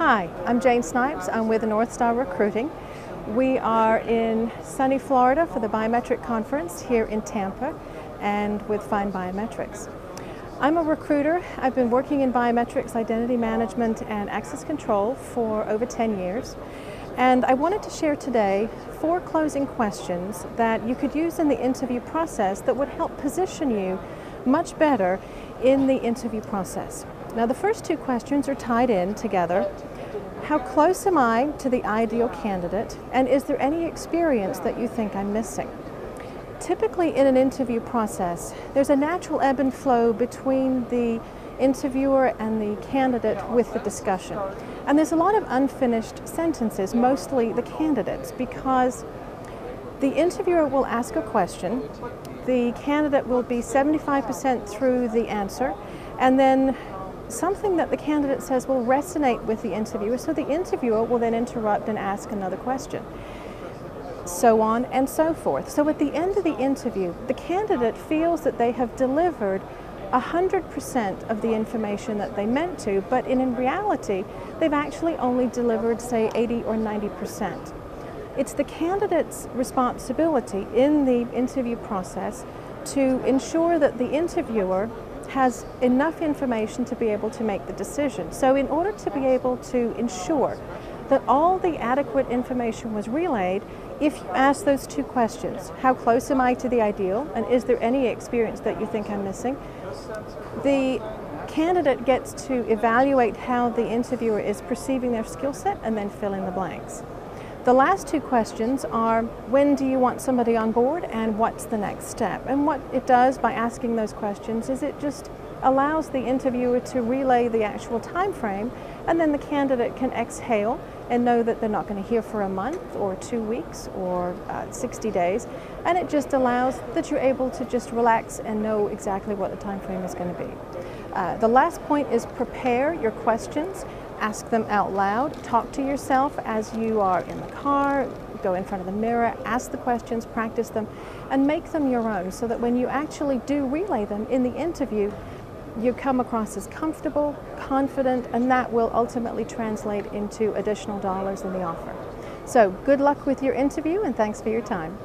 Hi, I'm Jane Snipes. I'm with North Star Recruiting. We are in sunny Florida for the Biometric Conference here in Tampa and with Find Biometrics. I'm a recruiter. I've been working in biometrics, identity management, and access control for over 10 years. And I wanted to share today 4 closing questions that you could use in the interview process that would help position you much better in the interview process. Now, the first 2 questions are tied in together. How close am I to the ideal candidate, and is there any experience that you think I'm missing? Typically in an interview process, there's a natural ebb and flow between the interviewer and the candidate with the discussion. And there's a lot of unfinished sentences, mostly the candidates, because the interviewer will ask a question, the candidate will be 75% through the answer, and then something that the candidate says will resonate with the interviewer, so the interviewer will then interrupt and ask another question, so on and so forth. So at the end of the interview, the candidate feels that they have delivered 100% of the information that they meant to, but in reality, they've actually only delivered, say, 80 or 90%. It's the candidate's responsibility in the interview process to ensure that the interviewer has enough information to be able to make the decision. So in order to be able to ensure that all the adequate information was relayed, if you ask those 2 questions, how close am I to the ideal, and is there any experience that you think I'm missing, the candidate gets to evaluate how the interviewer is perceiving their skill set and then fill in the blanks. The last 2 questions are, when do you want somebody on board and what's the next step? And what it does by asking those questions is it just allows the interviewer to relay the actual time frame, and then the candidate can exhale and know that they're not going to hear for a month or 2 weeks or 60 days. And it just allows that you're able to just relax and know exactly what the time frame is going to be. The last point is prepare your questions. Ask them out loud. Talk to yourself as you are in the car. Go in front of the mirror, ask the questions, practice them, and make them your own so that when you actually do relay them in the interview, you come across as comfortable, confident, and that will ultimately translate into additional dollars in the offer. So good luck with your interview, and thanks for your time.